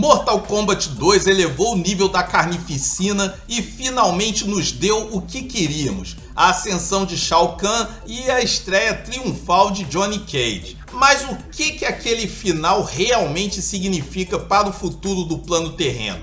Mortal Kombat 2 elevou o nível da carnificina e finalmente nos deu o que queríamos, a ascensão de Shao Kahn e a estreia triunfal de Johnny Cage. Mas o que aquele final realmente significa para o futuro do plano terreno?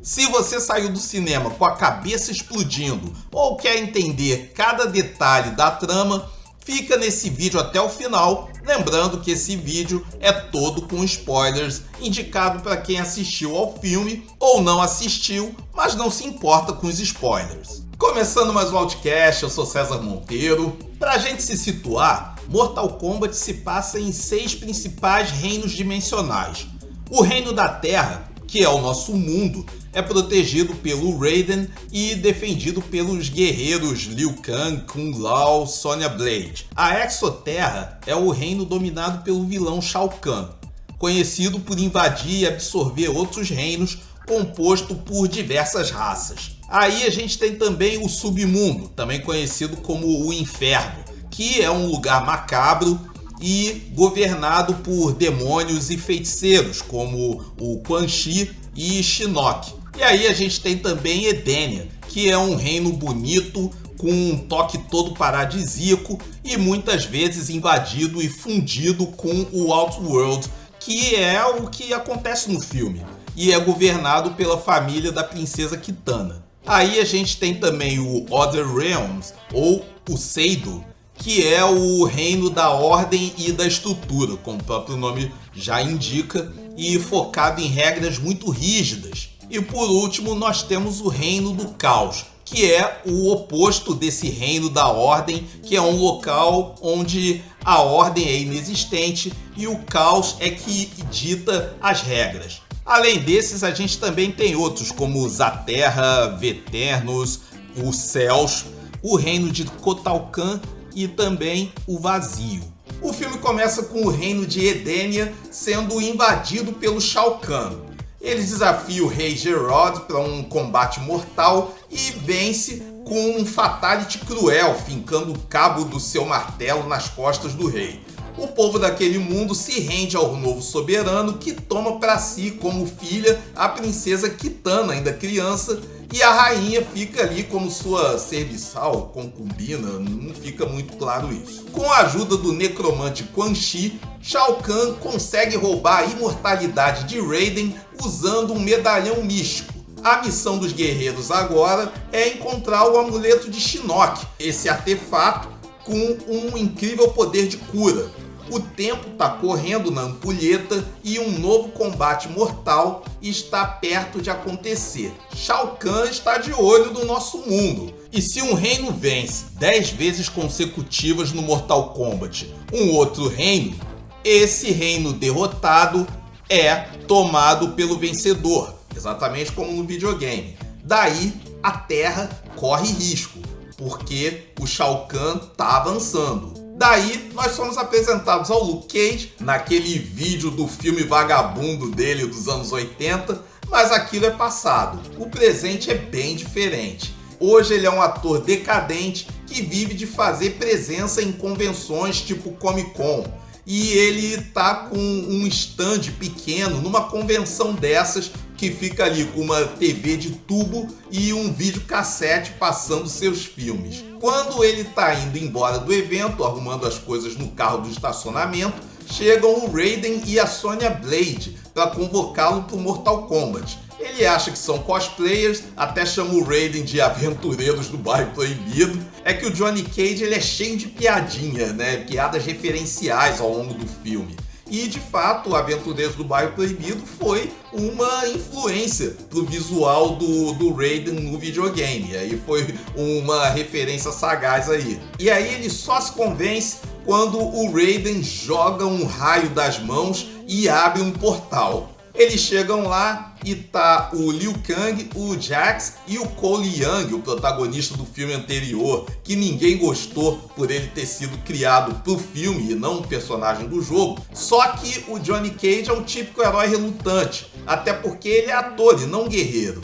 Se você saiu do cinema com a cabeça explodindo ou quer entender cada detalhe da trama, fica nesse vídeo até o final, lembrando que esse vídeo é todo com spoilers, indicado para quem assistiu ao filme ou não assistiu, mas não se importa com os spoilers. Começando mais um Outcast, eu sou César Monteiro. Para a gente se situar, Mortal Kombat se passa em 6 principais reinos dimensionais. O Reino da Terra, que é o nosso mundo, é protegido pelo Raiden e defendido pelos guerreiros Liu Kang, Kung Lao, Sonya Blade. A Exoterra é o reino dominado pelo vilão Shao Kahn, conhecido por invadir e absorver outros reinos, composto por diversas raças. Aí a gente tem também o Submundo, também conhecido como o Inferno, que é um lugar macabro e governado por demônios e feiticeiros, como o Quan Chi e Shinnok. E aí a gente tem também Edenia, que é um reino bonito, com um toque todo paradisíaco e muitas vezes invadido e fundido com o Outworld, que é o que acontece no filme, e é governado pela família da princesa Kitana. Aí a gente tem também o Other Realms, ou o Seido, que é o reino da ordem e da estrutura, como o próprio nome já indica, e focado em regras muito rígidas. E por último, nós temos o Reino do Caos, que é o oposto desse Reino da Ordem, que é um local onde a ordem é inexistente e o caos é que dita as regras. Além desses, a gente também tem outros, como Zaterra, Veternos, os Céus, o Reino de Kotal Kahn e também o Vazio. O filme começa com o Reino de Edenia sendo invadido pelo Shao Kahn. Ele desafia o Rei Gerard para um combate mortal e vence com um fatality cruel, fincando o cabo do seu martelo nas costas do rei. O povo daquele mundo se rende ao novo soberano, que toma para si como filha a princesa Kitana, ainda criança, e a rainha fica ali como sua serviçal, concubina, não fica muito claro isso. Com a ajuda do necromante Quan Chi, Shao Kahn consegue roubar a imortalidade de Raiden usando um medalhão místico. A missão dos guerreiros agora é encontrar o amuleto de Shinnok, esse artefato com um incrível poder de cura. O tempo está correndo na ampulheta e um novo combate mortal está perto de acontecer. Shao Kahn está de olho no nosso mundo. E se um reino vence 10 vezes consecutivas no Mortal Kombat um outro reino, esse reino derrotado é tomado pelo vencedor, exatamente como no videogame. Daí a Terra corre risco, porque o Shao Kahn está avançando. Daí nós somos apresentados ao Luke Cage, naquele vídeo do filme vagabundo dele dos anos 80, mas aquilo é passado. O presente é bem diferente. Hoje ele é um ator decadente que vive de fazer presença em convenções tipo Comic Con. E ele tá com um stand pequeno numa convenção dessas, que fica ali com uma TV de tubo e um videocassete passando seus filmes. Quando ele tá indo embora do evento, arrumando as coisas no carro do estacionamento, chegam o Raiden e a Sonya Blade para convocá-lo para o Mortal Kombat. Ele acha que são cosplayers, até chama o Raiden de aventureiros do bairro proibido. É que o Johnny Cage ele é cheio de piadinha, né? Piadas referenciais ao longo do filme. E de fato, o Aventureiros do Bairro Proibido foi uma influência pro visual do Raiden no videogame. E aí foi uma referência sagaz aí. E aí ele só se convence quando o Raiden joga um raio das mãos e abre um portal. Eles chegam lá e tá o Liu Kang, o Jax e o Cole Young, o protagonista do filme anterior, que ninguém gostou por ele ter sido criado pro filme e não um personagem do jogo. Só que o Johnny Cage é um típico herói relutante, até porque ele é ator e não guerreiro.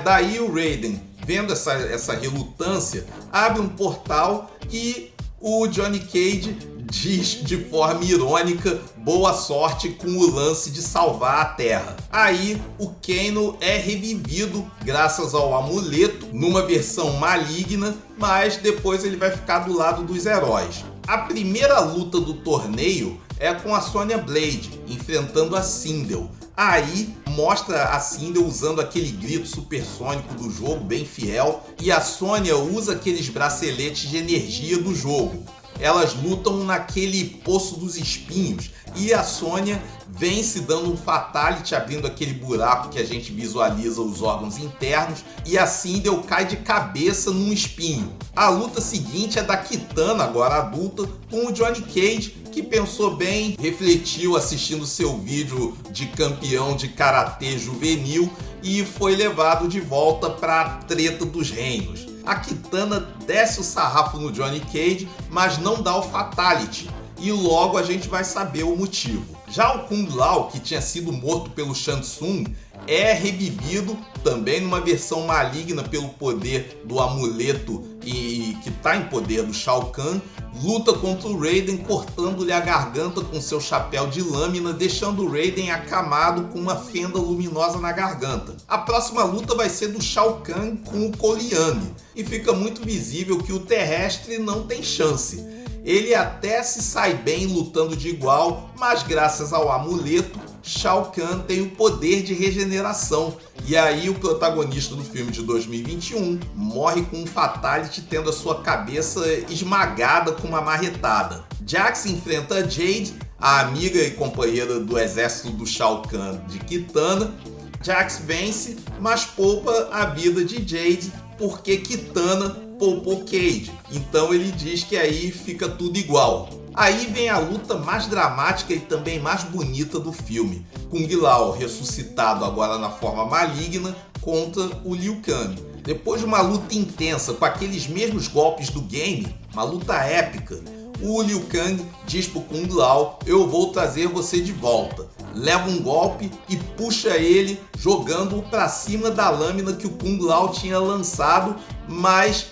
Daí o Raiden, vendo essa relutância, abre um portal e o Johnny Cage diz de forma irônica boa sorte com o lance de salvar a Terra. Aí o Kano é revivido graças ao amuleto numa versão maligna, mas depois ele vai ficar do lado dos heróis. A primeira luta do torneio é com a Sonya Blade enfrentando a Sindel. Aí mostra a Sindel usando aquele grito supersônico do jogo, bem fiel, e a Sonya usa aqueles braceletes de energia do jogo. Elas lutam naquele poço dos espinhos e a Sonya vence dando um fatality, abrindo aquele buraco que a gente visualiza os órgãos internos, e a Sindel cai de cabeça num espinho. A luta seguinte é da Kitana, agora adulta, com o Johnny Cage, que pensou bem, refletiu assistindo seu vídeo de campeão de karatê juvenil e foi levado de volta para a treta dos reinos. A Kitana desce o sarrafo no Johnny Cage, mas não dá o fatality, e logo a gente vai saber o motivo. Já o Kung Lao, que tinha sido morto pelo Shang Tsung, é revivido também numa versão maligna pelo poder do amuleto e que está em poder do Shao Kahn, luta contra o Raiden cortando-lhe a garganta com seu chapéu de lâmina, deixando o Raiden acamado com uma fenda luminosa na garganta. A próxima luta vai ser do Shao Kahn com o Cole Young, e fica muito visível que o terrestre não tem chance. Ele até se sai bem lutando de igual, mas graças ao amuleto, Shao Kahn tem o poder de regeneração. E aí o protagonista do filme de 2021 morre com um fatality, tendo a sua cabeça esmagada com uma marretada. Jax enfrenta a Jade, a amiga e companheira do exército do Shao Kahn de Kitana. Jax vence, mas poupa a vida de Jade porque Kitana poupou Cage. Então ele diz que aí fica tudo igual. Aí vem a luta mais dramática e também mais bonita do filme. Kung Lao, ressuscitado agora na forma maligna, contra o Liu Kang. Depois de uma luta intensa com aqueles mesmos golpes do game, uma luta épica, o Liu Kang diz pro Kung Lao: eu vou trazer você de volta. Leva um golpe e puxa ele, jogando-o para cima da lâmina que o Kung Lao tinha lançado, mas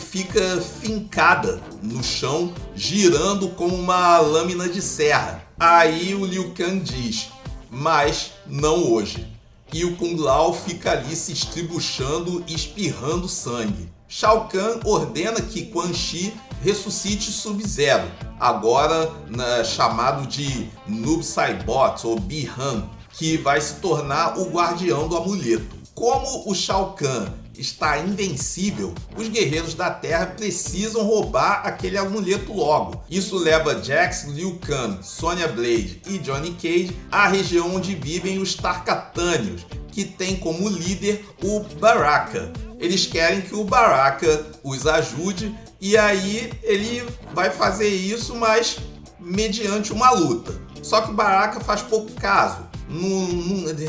fica fincada no chão, girando como uma lâmina de serra. Aí o Liu Kang diz: mas não hoje. E o Kung Lao fica ali se estribuchando e espirrando sangue. Shao Kahn ordena que Quan Chi ressuscite Sub-Zero, agora chamado de Noob Saibot ou Bi-Han, que vai se tornar o guardião do amuleto. Como o Shao Kahn está invencível, os guerreiros da Terra precisam roubar aquele amuleto logo. Isso leva Jax, Liu Kang, Sonya Blade e Johnny Cage à região onde vivem os Tarkatânios, que tem como líder o Baraka. Eles querem que o Baraka os ajude, e aí ele vai fazer isso, mas mediante uma luta. Só que o Baraka faz pouco caso,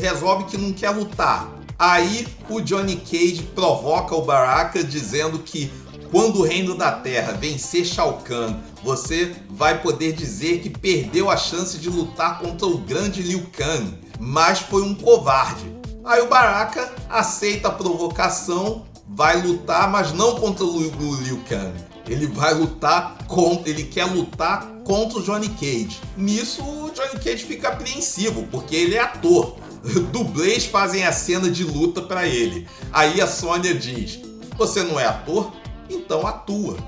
resolve que não quer lutar. Aí o Johnny Cage provoca o Baraka dizendo que quando o Reino da Terra vencer Shao Kahn, você vai poder dizer que perdeu a chance de lutar contra o grande Liu Kang, mas foi um covarde. Aí o Baraka aceita a provocação, vai lutar, mas não contra o Liu Kang. Ele quer lutar contra o Johnny Cage. Nisso o Johnny Cage fica apreensivo, porque ele é ator. Dublês fazem a cena de luta para ele. Aí a Sonya diz: você não é ator? Então atua.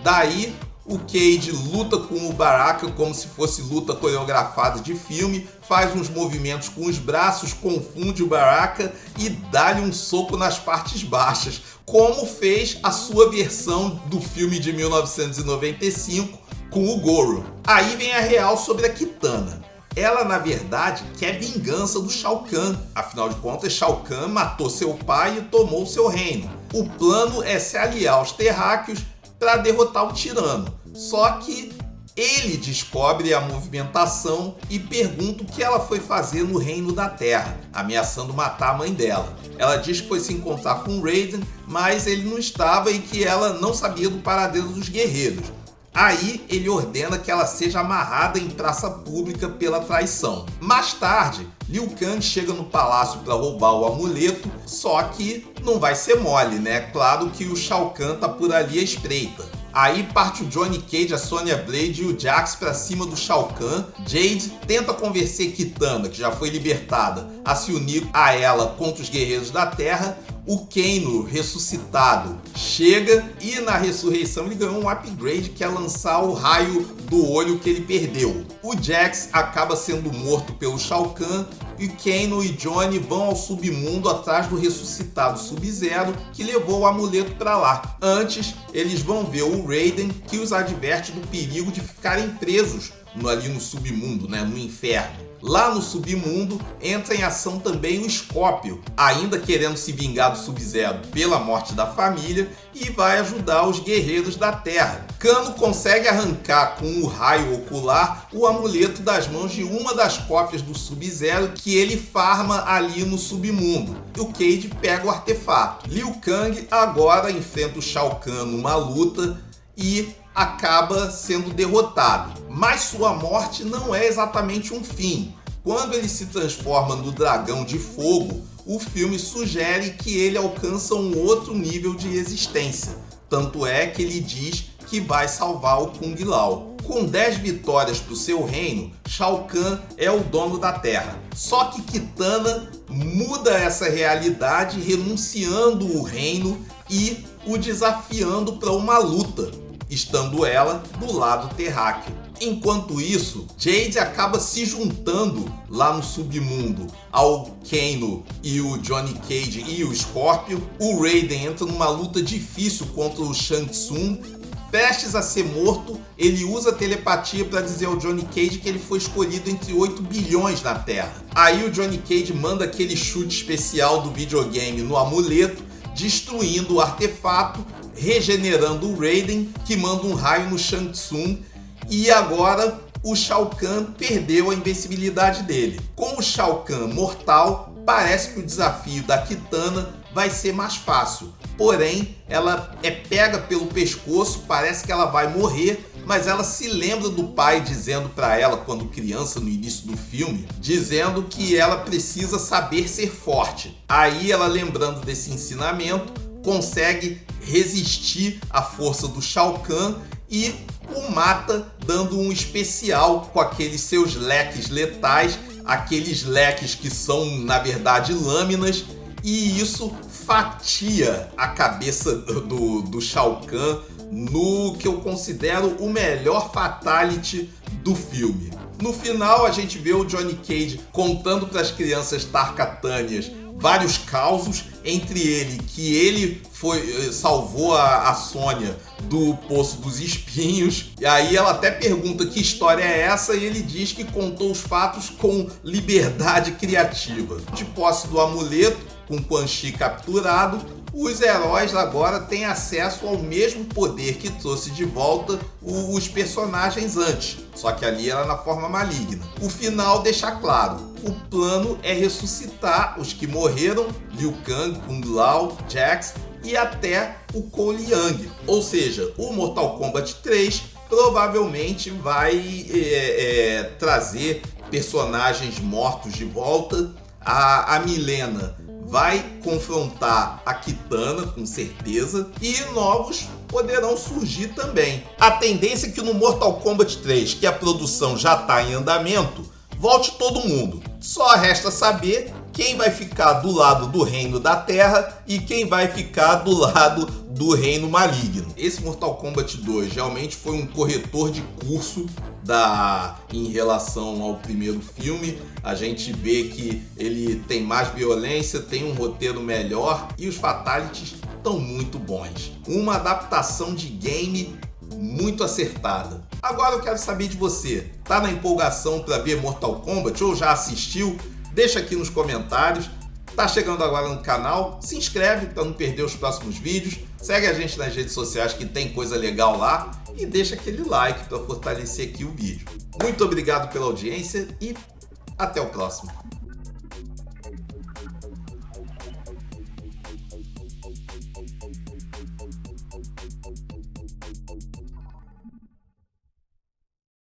Daí o Cage luta com o Baraka como se fosse luta coreografada de filme, faz uns movimentos com os braços, confunde o Baraka e dá-lhe um soco nas partes baixas, como fez a sua versão do filme de 1995 com o Goro. Aí vem a real sobre a Kitana. Ela, na verdade, quer vingança do Shao Kahn. Afinal de contas, Shao Kahn matou seu pai e tomou seu reino. O plano é se aliar aos terráqueos para derrotar o tirano. Só que ele descobre a movimentação e pergunta o que ela foi fazer no Reino da Terra, ameaçando matar a mãe dela. Ela diz que foi se encontrar com Raiden, mas ele não estava e que ela não sabia do paradeiro dos guerreiros. Aí ele ordena que ela seja amarrada em praça pública pela traição. Mais tarde, Liu Kang chega no palácio para roubar o amuleto, só que não vai ser mole, né? Claro que o Shao Kahn tá por ali à espreita. Aí parte o Johnny Cage, a Sonya Blade e o Jax pra cima do Shao Kahn. Jade tenta convencer Kitana, que já foi libertada, a se unir a ela contra os Guerreiros da Terra. O Kano, ressuscitado, chega e na ressurreição ele ganhou um upgrade, que é lançar o raio do olho que ele perdeu. O Jax acaba sendo morto pelo Shao Kahn e Kano e Johnny vão ao submundo atrás do ressuscitado Sub-Zero, que levou o amuleto para lá. Antes, eles vão ver o Raiden, que os adverte do perigo de ficarem presos ali no submundo, no inferno. Lá no submundo entra em ação também o Scorpio, ainda querendo se vingar do Sub-Zero pela morte da família, e vai ajudar os Guerreiros da Terra. Kano consegue arrancar com o raio ocular o amuleto das mãos de uma das cópias do Sub-Zero que ele farma ali no submundo. E o Cage pega o artefato. Liu Kang agora enfrenta o Shao Kahn numa luta e acaba sendo derrotado. Mas sua morte não é exatamente um fim. Quando ele se transforma no Dragão de Fogo, o filme sugere que ele alcança um outro nível de existência. Tanto é que ele diz que vai salvar o Kung Lao. Com 10 vitórias para o seu reino, Shao Kahn é o dono da Terra. Só que Kitana muda essa realidade, renunciando o reino e o desafiando para uma luta, estando ela do lado terráqueo. Enquanto isso, Jade acaba se juntando lá no submundo ao Kano e o Johnny Cage e o Scorpio. O Raiden entra numa luta difícil contra o Shang Tsung. Prestes a ser morto, ele usa a telepatia para dizer ao Johnny Cage que ele foi escolhido entre 8 bilhões na Terra. Aí o Johnny Cage manda aquele chute especial do videogame no amuleto, destruindo o artefato, regenerando o Raiden, que manda um raio no Shang Tsung, e agora o Shao Kahn perdeu a invencibilidade dele. Com o Shao Kahn mortal, parece que o desafio da Kitana vai ser mais fácil. Porém, ela é pega pelo pescoço, parece que ela vai morrer, mas ela se lembra do pai dizendo para ela, quando criança, no início do filme, dizendo que ela precisa saber ser forte. Aí ela, lembrando desse ensinamento, consegue resistir à força do Shao Kahn e o mata, dando um especial com aqueles seus leques letais, aqueles leques que são, na verdade, lâminas, e isso fatia a cabeça do Shao Kahn no que eu considero o melhor fatality do filme. No final, a gente vê o Johnny Cage contando para as crianças tarkatânias vários causos, entre ele que ele salvou a Sonya do Poço dos Espinhos. E aí ela até pergunta que história é essa, e ele diz que contou os fatos com liberdade criativa. De posse do amuleto, com Quan Chi capturado, os heróis agora têm acesso ao mesmo poder que trouxe de volta os personagens antes, só que ali era na forma maligna. O final deixa claro, o plano é ressuscitar os que morreram, Liu Kang, Kung Lao, Jax e até o Cole Young. Ou seja, o Mortal Kombat 3 provavelmente vai trazer personagens mortos de volta. A Mileena vai confrontar a Kitana, com certeza, e novos poderão surgir também. A tendência é que no Mortal Kombat 3, que a produção já está em andamento, volte todo mundo. Só resta saber quem vai ficar do lado do Reino da Terra e quem vai ficar do lado do Reino Maligno. Esse Mortal Kombat 2 realmente foi um corretor de curso em relação ao primeiro filme. A gente vê que ele tem mais violência, tem um roteiro melhor e os fatalities estão muito bons. Uma adaptação de game muito acertada. Agora eu quero saber de você. Tá na empolgação para ver Mortal Kombat ou já assistiu? Deixa aqui nos comentários. Tá chegando agora no canal? Se inscreve para não perder os próximos vídeos. Segue a gente nas redes sociais que tem coisa legal lá. E deixa aquele like para fortalecer aqui o vídeo. Muito obrigado pela audiência e até o próximo.